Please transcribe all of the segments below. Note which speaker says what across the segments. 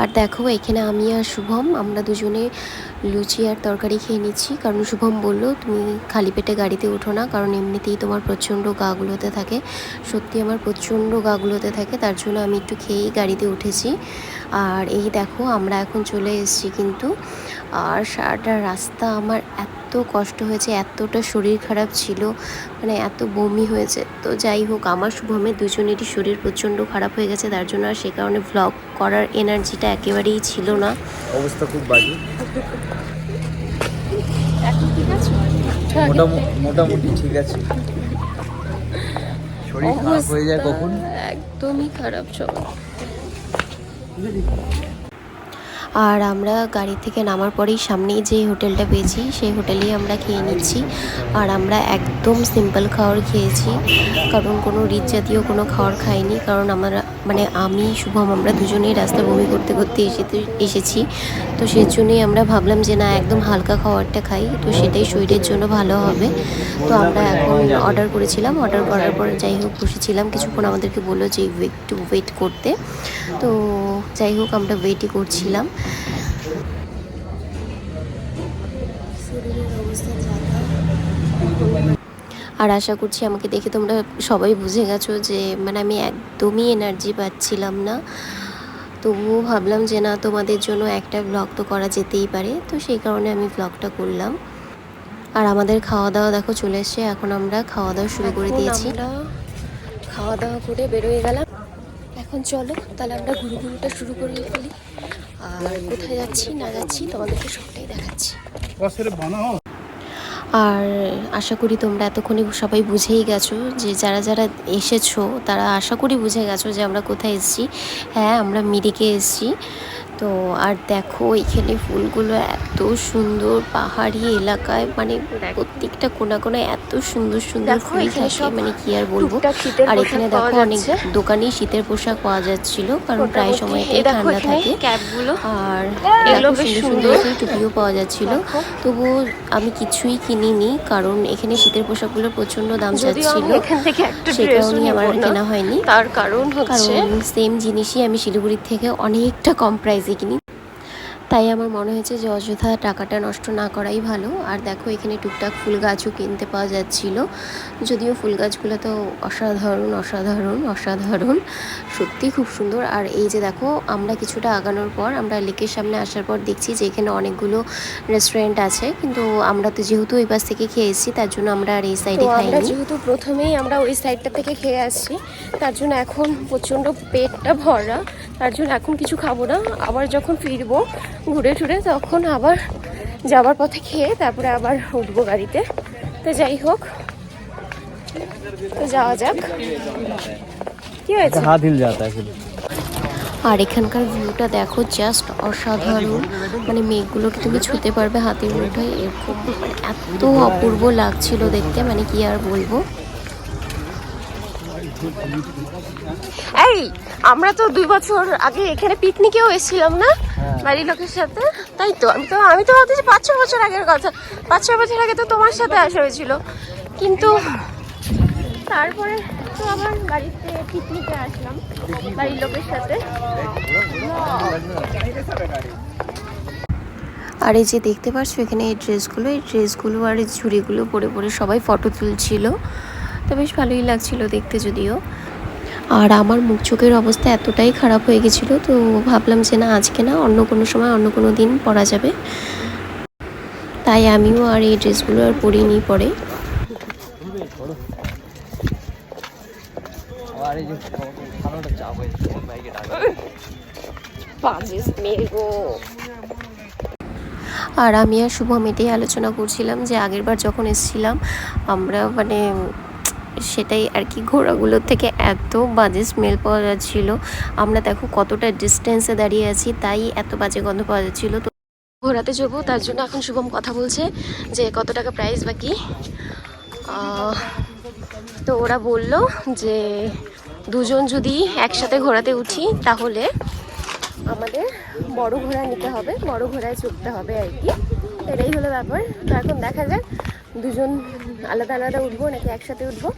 Speaker 1: আর দেখো এখানে আমি আর শুভম আমরা দুজনে লুচি আর তরকারি খেয়ে নিচ্ছি, কারণ শুভম বলল তুমি খালি পেটে গাড়িতে ওঠো না, কারণ এমনিতেই তোমার প্রচণ্ড গা গুলোতে থাকে। সত্যি আমার প্রচণ্ড গা গুলোতে থাকে, তার জন্য আমি একটু খেয়েই গাড়িতে উঠেছি। আর এই দেখো আমরা এখন চলে এসেছি কিন্তু। আর সারাটা রাস্তা আমার এত কষ্ট হয়েছে, এতটা শরীর খারাপ ছিল, মানে এত বমি হয়েছে। তো যাই হোক, আমার শুভমের দুজনেরই শরীর প্রচণ্ড খারাপ হয়ে গেছে, তার জন্য আর সে কারণে ভ্লগ করার এনার্জিটা একেবারেই ছিল না।
Speaker 2: অবস্থা খুব বাজে।
Speaker 1: এখন ঠিক আছে,
Speaker 2: মোটামুটি ঠিক আছে। শরীর খারাপ হয়ে যায় কখন,
Speaker 1: একদমই খারাপ সবাই। আর আমরা গাড়ি থেকে নামার পরেই সামনেই যে হোটেলটা পেয়েছি সেই হোটেলেই আমরা খেয়ে নিচ্ছি। আর আমরা একদম সিম্পল খাবার খেয়েছি, কারণ কোনো রিচ জাতীয় কোনো খাবার খাইনি, কারণ আমরা মানে আমি শুভম আমরা দুজনেই রাস্তা বমি করতে করতে এসেছি। তো সেই জন্যই আমরা ভাবলাম যে না, একদম হালকা খাবারটা খাই, তো সেটাই শরীরের জন্য ভালো হবে। তো আমরা এখন অর্ডার করেছিলাম, অর্ডার করার পর যাই হোক বসেছিলাম, কিছুক্ষণ আমাদেরকে বললো যে একটু ওয়েট করতে। তো যাই হোক আমরা ওয়েটই করছিলাম। আর আশা করছি আমাকে দেখে তোমরা সবাই বুঝে গেছো যে মানে আমি একদমই এনার্জি পাচ্ছিলাম না। তবুও ভাবলাম যে না, তোমাদের জন্য একটা ব্লগ তো করা যেতেই পারে, তো সেই কারণে আমি ব্লগটা করলাম। আর আমাদের খাওয়া দাওয়া দেখো চলে এসছে, এখন আমরা খাওয়া দাওয়া শুরু করে দিয়েছি। খাওয়া দাওয়া করে বেরোয় গেলাম। এখন চলো তাহলে আমরা ঘুরুঘুরুটা শুরু করে ফেলি। আর কোথায় যাচ্ছি না যাচ্ছি তোমাদেরকে সবটাই দেখাচ্ছি। আর আশা করি তোমরা এতক্ষণে সবাই বুঝেই গেছো, যে যারা যারা এসেছো তারা আশা করি বুঝে গেছো যে আমরা কোথায় এসেছি। হ্যাঁ, আমরা মিরিকে এসেছি। তো আর দেখো এখানে ফুলগুলো এত সুন্দর, পাহাড়ি এলাকায় মানে প্রত্যেকটা কোনা কোনায় এত সুন্দর সুন্দর ফুল থাকে, মানে কি আর বলবো। আর এখানে দেখো অনেক দোকানেই শীতের পোশাক পাওয়া যাচ্ছিল, কারণ প্রায় সময়টাই ঠান্ডা থাকে। আর দেখো সুন্দর সুন্দর টুপিও পাওয়া যাচ্ছিল। তবুও আমি কিছুই কিনিনি, কারণ এখানে শীতের পোশাকগুলোর প্রচন্ড দাম যাচ্ছিল, সে কারণেই আমার কেনা হয়নি। তার কারণ সেম জিনিসই আমি শিলিগুড়ির থেকে অনেকটা কম প্রাইসে কিনি, তাই আমার মনে হয়েছে যে অযথা টাকাটা নষ্ট না করাই ভালো। আর দেখো এখানে টুকটাক ফুল গাছও কিনতে পাওয়া যাচ্ছিল, যদিও ফুল গাছগুলো তো অসাধারণ অসাধারণ অসাধারণ, সত্যি খুব সুন্দর। আর এই যে দেখো আমরা কিছুটা আগানোর পর, আমরা লেকের সামনে আসার পর দেখছি যে এখানে অনেকগুলো রেস্টুরেন্ট আছে, কিন্তু আমরা তো যেহেতু ওই পাশ থেকে খেয়ে এসেছি তার জন্য আমরা আর এই সাইডে খাইনি। যেহেতু প্রথমেই আমরা ওই সাইডটা থেকে খেয়ে আসছি, তার জন্য এখন প্রচণ্ড পেটটা ভরা, তার জন্য এখন কিছু খাবো না। আবার যখন ফিরবো ঘুরে টুরে তখন আবার যাবার পথে খেয়ে তারপরে আবার উঠবো গাড়িতে। তো যাই হোক, তো যাওয়া যাক। কি হয়েছে?
Speaker 2: হাত হিল যাতা है।
Speaker 1: আর এখানকার ভিউটা দেখো, জাস্ট অসাধারণ, মানে মেঘগুলোকে তুমি ছুঁতে পারবে হাতের মুঠোয়, এরকম মানে এত অপূর্ব লাগছিল দেখতে, মানে কি আর বলবো। এই আমরা তো 2 বছর আগে এখানে পিকনিকেও এসেছিলাম না বাড়ির লোকের সাথে, তাই তো আমি তো ভাবতেছি 5-6 বছর আগের কথা। 5-6 বছর আগে তো তোমার সাথে আসা হয়েছিল, কিন্তু তারপরে তো আবার বাড়িতে পিকনিকে আসলাম বাড়ির লোকের সাথে। আর এই যে দেখতে পাচ্ছ এখানে এই ড্রেসগুলো আর এই ঝুড়িগুলো পরে পরে সবাই ফটো তুলছিল, তো বেশ ভালোই লাগছিল দেখতে যদিও। আর আমার মুখ চোখের অবস্থা এতটাই খারাপ হয়ে গেছিলো, তো ভাবলাম যে না, আজকে না, অন্য কোনো সময় অন্য কোনো দিন পরা যাবে, তাই আমিও আর এই ড্রেসগুলো আর পরিনি পরে। আর আমি আর শুভম এটাই আলোচনা করছিলাম যে আগেরবার যখন এসেছিলাম আমরা মানে সেটাই আর কি, ঘোড়াগুলোর থেকে এত বাজে স্মেল পাওয়া যাচ্ছিলো। আমরা দেখো কতটা ডিস্টেন্সে দাঁড়িয়ে আছি, তাই এত বাজে গন্ধ পাওয়া যাচ্ছিলো। তো ঘোরাতে যাবো, তার জন্য এখন শুভম কথা বলছে যে কত টাকা প্রাইস বাকি। তো ওরা বলল যে দুজন যদি একসাথে ঘোরাতে উঠি তাহলে আমাদের বড় ঘোড়া নিতে হবে, বড় ঘোড়ায় চড়তে হবে আর কি, এটাই হলো ব্যাপার। তো এখন দেখা যাক দুজন আলাদা আলাদা উঠবো নাকি একসাথে উঠবো।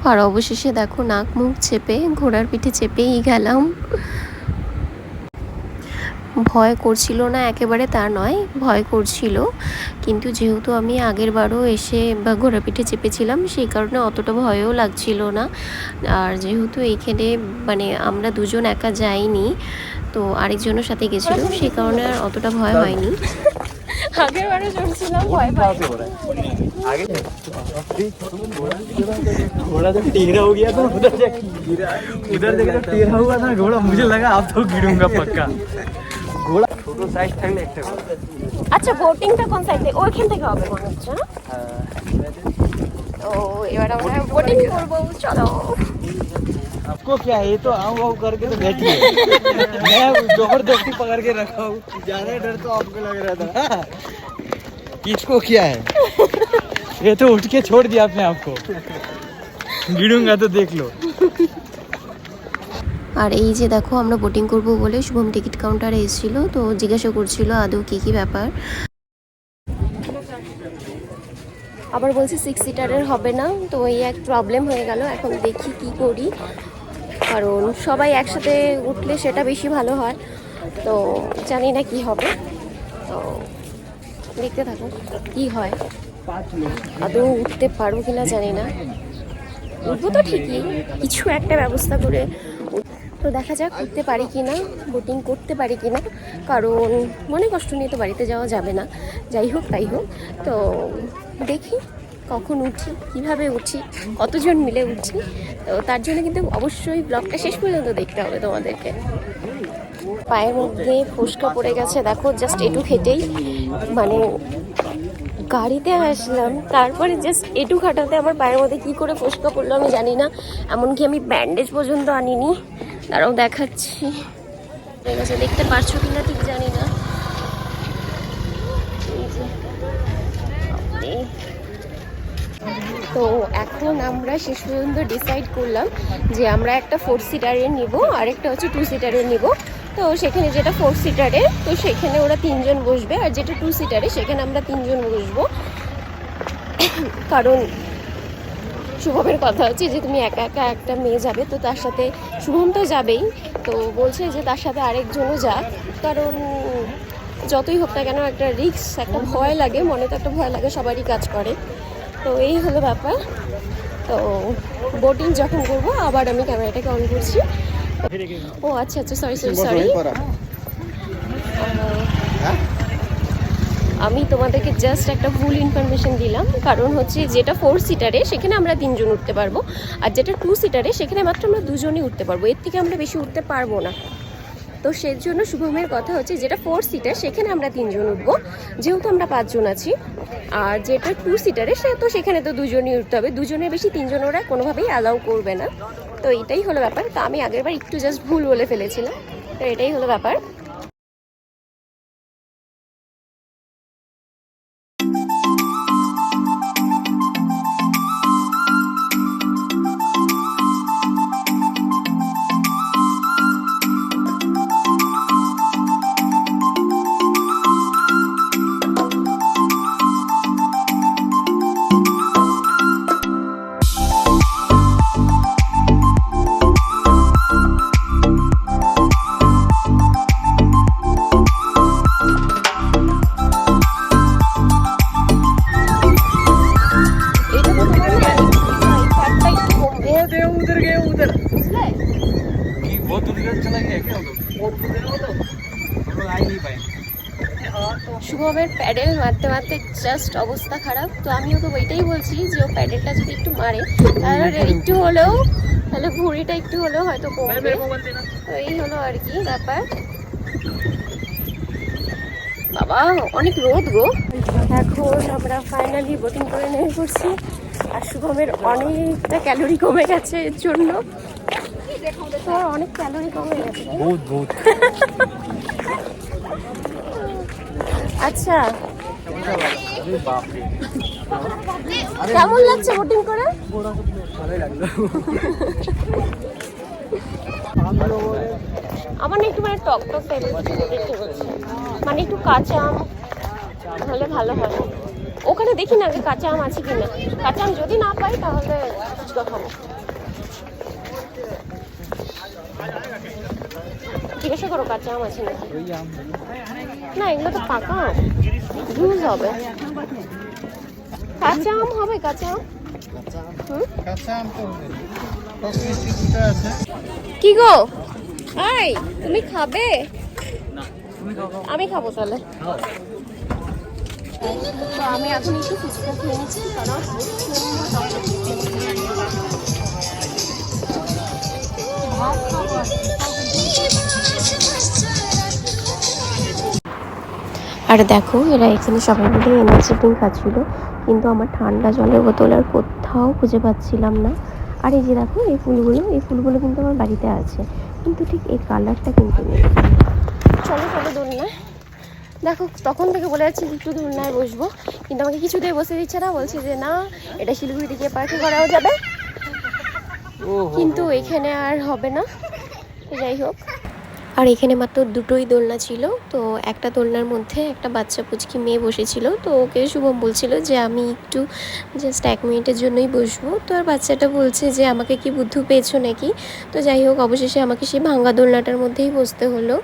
Speaker 1: আর অবশেষে দেখো নাক মুখ চেপে ঘোড়ার পিঠে চেপেই গেলাম। ভয় করছিল না একেবারে তা নয়, ভয় করছিল, কিন্তু যেহেতু আমি আগের বারও এসে বা ঘোড়াপিঠে চেপেছিলাম সেই কারণে অতটা ভয়ও লাগছিল না। আর যেহেতু এইখানে মানে আমরা দুজন একা যাইনি, তো আরেকজনের সাথে গেছিলো, সেই কারণে আর অতটা ভয় হয়নি। আগের বারে চলছিলাম ভয় পাই।
Speaker 2: आगे घोड़ा जब टेढ़ा हो गया तो उधर देख तो टेढ़ा हुआ था घोड़ा, मुझे लगा अब तो गिरूंगा पक्का। घोड़ा ছোট সাইজ থাকলে একটা ঘোড়া।
Speaker 1: আচ্ছা বোটিংটা কোন সাইডে? ওইখান থেকে হবে মনে হচ্ছে না? ও এবার আমরা বোটিং করব, চলো।
Speaker 2: आपको क्या है, ये तो आऊँ आऊँ करके तो बैठी है। मैं जबरदस्ती पकड़ के रखा हूँ, ज्यादा डर तो आपको लग रहा था। किसको क्या है, ये तो उठ के छोड़ दिया अपने आप को, गिरूंगा तो देख लो।
Speaker 1: আর এই যে দেখো আমরা বোটিং করব বলে শুভম টিকিট কাউন্টারে এসেছিল, তো জিজ্ঞাসা করছিল আদৌ কী ব্যাপার। আবার বলছি 6 সিটারের হবে না, তো এই এক প্রবলেম হয়ে গেল। এখন দেখি কি করি, কারণ সবাই একসাথে উঠলে সেটা বেশি ভালো হয়, তো জানি না কি হবে, তো দেখতে থাকো কি হয়। আদৌ উঠতে পারবো কিনা জানি না, উঠবো তো ঠিকই, কিছু একটা ব্যবস্থা করে। তো দেখা যাক উঠতে পারি কি না, বোটিং করতে পারি কি না, কারণ মনে কষ্ট নিয়ে তো বাড়িতে যাওয়া যাবে না। যাই হোক তাই হোক, তো দেখি কখন উঠি, কিভাবে উঠি, কতজন মিলে উঠছি। তো তার জন্য কিন্তু অবশ্যই ব্লগটা শেষ পর্যন্ত দেখতে হবে তোমাদেরকে। পায়ের মধ্যে ফোসকা পড়ে গেছে দেখো, জাস্ট একটু হেঁটেই মানে গাড়িতে আসলাম, তারপরে জাস্ট একটু খাটাতে আমার পায়ের মধ্যে কী করে ফোসকা পড়লো আমি জানি না। এমনকি আমি ব্যান্ডেজ পর্যন্ত আনিনি, তারাও দেখাচ্ছি। ঠিক আছে, দেখতে পারছো কিনা ঠিক জানি না। তো এখন আমরা শেষ পর্যন্ত ডিসাইড করলাম যে আমরা একটা 4 সিটারের নিব, আর একটা হচ্ছে 2 সিটারের নিব। তো সেখানে যেটা 4 সিটারে, তো সেখানে ওরা 3 জন বসবে, আর যেটা 2 সিটারে সেখানে আমরা 3 জন বসবো। কারণ শুভমের কথা হচ্ছে যে তুমি একা একা একটা মেয়ে যাবে, তো তার সাথে শুভম তো যাবেই, তো বলছে যে তার সাথে আরেকজনও যাক, কারণ যতই হোক না কেন একটা রিস্ক, একটা ভয় লাগে, মনে তো একটা ভয় লাগে, সবারই কাজ করে। তো এই হলো ব্যাপার। তো বোটিং যখন করবো আবার আমি ক্যামেরাটাকে অন করছি। ও আচ্ছা আচ্ছা, সরি আমি তোমাদেরকে জাস্ট একটা ভুল ইনফরমেশন দিলাম। কারণ হচ্ছে যেটা 4 সিটারে সেখানে আমরা 3 জন উঠতে পারবো, আর যেটা 2 সিটারে সেখানে মাত্র আমরা 2 জনই উঠতে পারবো, এর থেকে আমরা বেশি উঠতে পারবো না। তো সেই জন্য শুভমের কথা হচ্ছে যেটা 4 সিটার সেখানে আমরা 3 জন উঠবো, যেহেতু আমরা 5 জন আছি। আর যেটা 2 সিটারে সে তো সেখানে তো 2 জনই উঠতে হবে, 2 জনের বেশি 3 জন ওরা কোনোভাবেই অ্যালাউ করবে না। তো এটাই হলো ব্যাপার। তো আমি আগেরবার একটু জাস্ট ভুল বলে ফেলেছিলাম, তো এটাই হলো ব্যাপার। শুভমের প্যাডেল মারতে মারতে জাস্ট অবস্থা খারাপ। তো আমি ওকে ওইটাই বলছি যে ও প্যাডেলটা যদি একটু মারে তাহলে একটু হলেও, তাহলে ভুঁড়িটা একটু হলেও হয়তো কমবে। তো এই হলো আর কি ব্যাপার। বাবা অনেক রোদ গো। এখন আমরা ফাইনালি বোটিং করে নেমে পড়ছি, আর শুভমের অনেকটা ক্যালোরি কমে গেছে এর জন্য। তো অনেক ক্যালোরি কমে গেছে,
Speaker 2: বহুত
Speaker 1: আচ্ছা কেমন লাগছে বোটিং করে? আমার না একটু মানে টক টক টাইপের দেখতে বলছে, মানে একটু কাঁচা আম হলে ভালো হয়। ওখানে দেখি না যে কাঁচা আম আছে কিনা, কাঁচা আম যদি না পাই তাহলে ফুচকা খাবো। জিজ্ঞাসা করো কাঁচা আম আছে নাকি।
Speaker 2: वही आम है।
Speaker 1: না এগুলো তো পাকা আম, জুস হবে। কাঁচা আম হবে, কাঁচা আম। হুম?
Speaker 2: কাঁচা আম তো হবে। টক মিষ্টি দুটো আছে।
Speaker 1: কি গো এই তুমি খাবে?
Speaker 2: না তুমি খাও।
Speaker 1: আমি খাবো তাহলে। তো আমি এখন একটু ফুচকা খেয়ে নিচ্ছি কারণ আর দেখো এরা এখানে সবাই মিলে এনার্জি ড্রিঙ্ক খাচ্ছিল, কিন্তু আমার ঠান্ডা জলের বোতল আর কোথাও খুঁজে পাচ্ছিলাম না। আর এই যে দেখো এই ফুলগুলো কিন্তু আমার বাড়িতে আছে, কিন্তু ঠিক এই কালারটা কিন্তু নেই। চলো চলো দোলনায়। দেখো তখন থেকে বলে যাচ্ছি একটু দোলনায় বসবো, কিন্তু আমাকে কিছুতেই বসে দিচ্ছে না, বলছে যে না এটা শিলিগুড়ি থেকে পার্কে করাও যাবে, কিন্তু এখানে আর হবে না। যাই হোক, আর এখানে মাত্র দুটোই দোলনা ছিল, তো একটা দোলনার মধ্যে একটা বাচ্চা পুচকি মেয়ে বসেছিল, তো ওকে শুভম বলছিল যে আমি একটু জাস্ট 1 মিনিটের জন্যই বসবো। তো আর বাচ্চাটা বলছে যে আমাকে কি বুদ্ধু পেয়েছো নাকি। তো যাই হোক, অবশেষে আমাকে সেই ভাঙা দোলনাটার মধ্যেই বসতে হলো।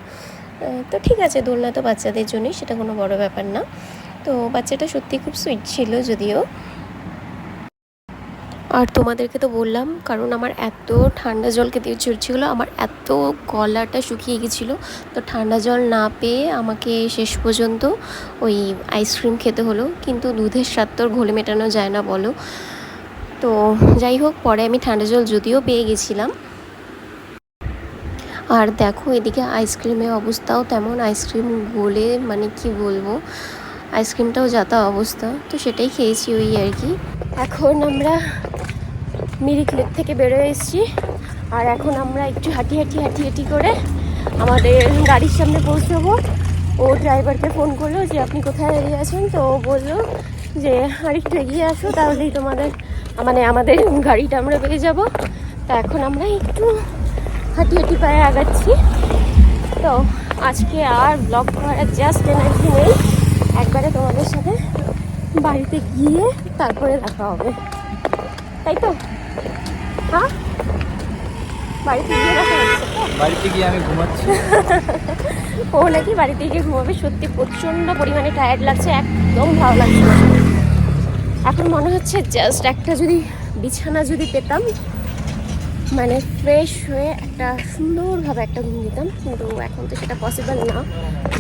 Speaker 1: তো ঠিক আছে, দোলনা তো বাচ্চাদের জন্যই, সেটা কোনো বড় ব্যাপার না। তো বাচ্চাটা সত্যি খুব সুইট ছিল যদিও। আর তোমাদেরকে তো বললাম, কারণ আমার এত ঠান্ডা জল খেতে ইচ্ছে হচ্ছিলো, আমার এত গলাটা শুকিয়ে গেছিলো, তো ঠান্ডা জল না পেয়ে আমাকে শেষ পর্যন্ত ওই আইসক্রিম খেতে হলো। কিন্তু দুধের স্বাদ তো ঘোলে মেটানো যায় না বলো। তো যাই হোক, পরে আমি ঠান্ডা জল যদিও পেয়ে গেছিলাম। আর দেখো এদিকে আইসক্রিমের অবস্থাও তেমন, আইসক্রিম গলে মানে কি বলবো, আইসক্রিমটাও যাতা অবস্থা, তো সেটাই খেয়েছি ওই আর কি। এখন আমরা মিরিক লেক থেকে বেরোয় এসেছি, আর এখন আমরা একটু হাঁটি করে আমাদের গাড়ির সামনে পৌঁছাবো। ও ড্রাইভারকে ফোন করলো যে আপনি কোথায় দাঁড়িয়ে আছেন, তো ও বললো যে আর একটু এগিয়ে আসো, তাহলেই তোমাদের মানে আমাদের গাড়িটা আমরা পেয়ে যাব। তা এখন আমরা একটু হাঁটি পায়ে আগাচ্ছি। তো আজকে আর ব্লগ করার জাস্ট এনার্জি নেই, একবারে তোমাদের সাথে বাড়িতে গিয়ে তারপরে দেখা হবে, তাই তো? হ্যাঁ, বাড়িতে গিয়ে দেখা হচ্ছে।
Speaker 2: বাড়িতে গিয়ে আমি ঘুমাচ্ছি।
Speaker 1: ও নাকি বাড়িতে গিয়ে ঘুমাবে। সত্যি প্রচণ্ড পরিমাণে টায়ার্ড লাগছে, একদম ভালো লাগছে না। এখন মনে হচ্ছে জাস্ট একটা যদি বিছানা যদি পেতাম, মানে ফ্রেশ হয়ে একটা সুন্দরভাবে একটা ঘুম দিতাম, কিন্তু এখন তো সেটা পসিবল না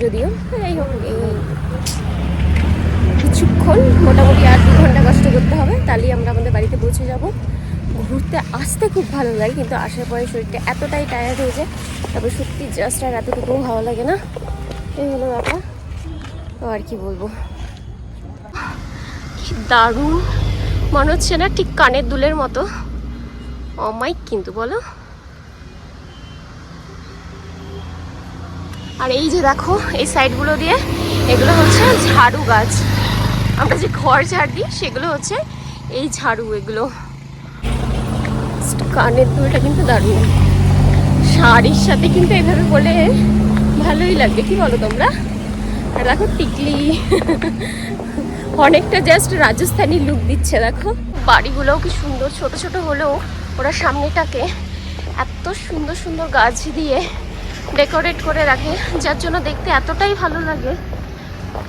Speaker 1: যদিও। যাই হোক, এই কিছুক্ষণ মোটামুটি 8-2 ঘন্টা কষ্ট করতে হবে, তাহলেই আমরা আমাদের বাড়িতে পৌঁছে যাব। ঘুরতে আসতে খুব ভালো লাগে, কিন্তু আসার পরে শরীরটা এতটাই টায়ার্ড হয়ে যায়, তারপর সত্যি জাস্ট আর এতটুকুও ভালো লাগে না। এই হলো ব্যাপার। তো আর কি বলবো, দারুণ মনে হচ্ছে না, ঠিক কানের দুলের মতো অমাইক কিন্তু বলো। আর এই যে দেখো এই সাইডগুলো দিয়ে, এগুলো হচ্ছে ঝাড়ু গাছ, আমরা যে ঘর ঝাড় দিই সেগুলো হচ্ছে এই ঝাড়ু। এগুলো কানের দুলটা কিন্তু দারুণ, শাড়ির সাথে কিন্তু এভাবে বলে ভালোই লাগবে, কি বলো তোমরা? আর দেখো টিকলি অনেকটা জাস্ট রাজস্থানি লুক দিচ্ছে। দেখো বাড়িগুলোও কি সুন্দর, ছোট ছোট হলেও ওরা সামনেটাকে এত সুন্দর সুন্দর গাছ দিয়ে ডেকোরেট করে রাখে, যার জন্য দেখতে এতটাই ভালো লাগে,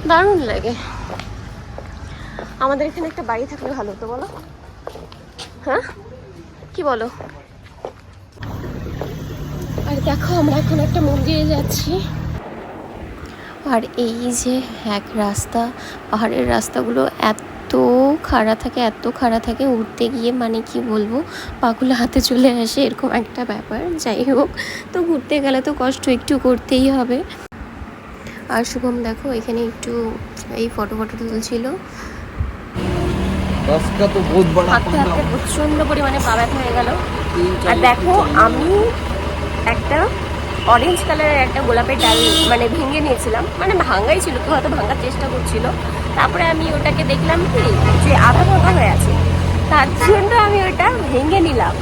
Speaker 1: দারুণ লাগে। আমাদের এখানে একটা বাড়ি থাকলে ভালো হতো বলো, হ্যাঁ কি বলো? আর দেখো আমরা এখন একটা মন্দিরে যাচ্ছি, আর এই যে এক রাস্তা, পাহাড়ের রাস্তাগুলো এত খাড়া থাকে উঠতে গিয়ে মানে কি বলবো, পাগুলো হাতে চলে আসে, এরকম একটা ব্যাপার। যাই হোক, তো ঘুরতে গেলে তো কষ্ট একটু করতেই হবে। আর শুভম দেখো এখানে একটু এই ফটো তুলছিল, হাতে প্রচন্ড পরিমাণে পা ব্যথা হয়ে গেল। আর দেখো আমি একটা অরেঞ্জ কালারের একটা গোলাপের ডাল মানে ভেঙে নিয়েছিলাম, মানে ভাঙাই ছিল, তো হয়তো ভাঙার চেষ্টা করছিল, তারপরে আমি ওটাকে দেখলাম কি যে আধা ভাঙা হয়ে আছে, তার জন্য আমি ওটা ভেঙে নিলাম।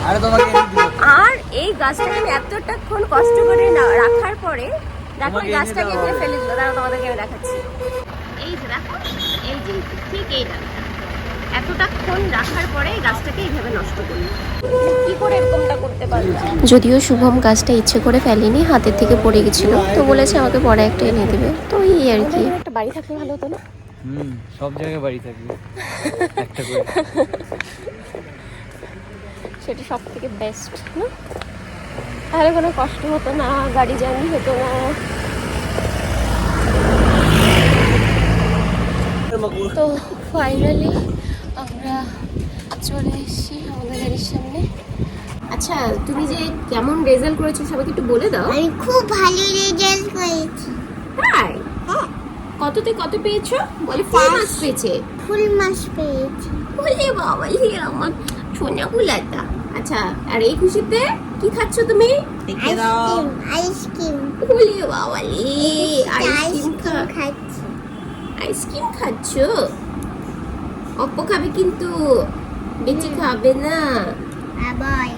Speaker 1: আর এই গাছটাকে আমি এতটাক্ষণ কষ্ট করে রাখার পরে দেখো এই গাছটাকে ফেলে দিল। তারা তোমাদেরকে আমি দেখাচ্ছি, এই যে দেখো, এই যে ঠিক এই ডালটা এতটাক্ষণ রাখার পরে গাছটাকে এইভাবে নষ্ট করলো। কি করে এরকমটা করতে পারলো? যদিও শুভম গাছটা ইচ্ছে করে ফেলেনি, হাতের থেকে পড়ে গেছিল, তো বলেছে আমাকে পরে একটা এনে দেবে, তো এই আর কি। একটা বাড়ি থাকলে ভালো হতো না?
Speaker 2: সব জায়গায় বাড়ি থাকবে একটা করে।
Speaker 1: সেটা সব থেকে বেস্ট না? তাহলে কোনো কষ্ট হতো না, গাড়ি জার্নি হতো না। তো ফাইনালি আমরা চলে এসেছি আমাদের গাড়ির সামনে। আচ্ছা, তুমি যে কেমন রেজাল্ট করেছো সবাইকে একটু বলে দাও।
Speaker 3: আমি খুব ভালো রেজাল্ট করেছি।
Speaker 1: তাই?
Speaker 3: হ্যাঁ,
Speaker 1: কততে কত পেয়েছো? বলে ফুল মার্কস পেয়েছে।
Speaker 3: ফুল মার্কস পেয়েছি।
Speaker 1: বলে বাবা, আমার সোনা গুলাটা। আচ্ছা, আর এই খুশিতে কি খাচ্ছ তুমি?
Speaker 3: আইসক্রিম আইসক্রিম
Speaker 1: বলে বাবা রে, আইসক্রিম
Speaker 3: খাচ্ছি।
Speaker 1: আইসক্রিম খাচ্ছ? অপ্প খাবে কিন্তু, বেঁচে খাবে না।
Speaker 3: আবার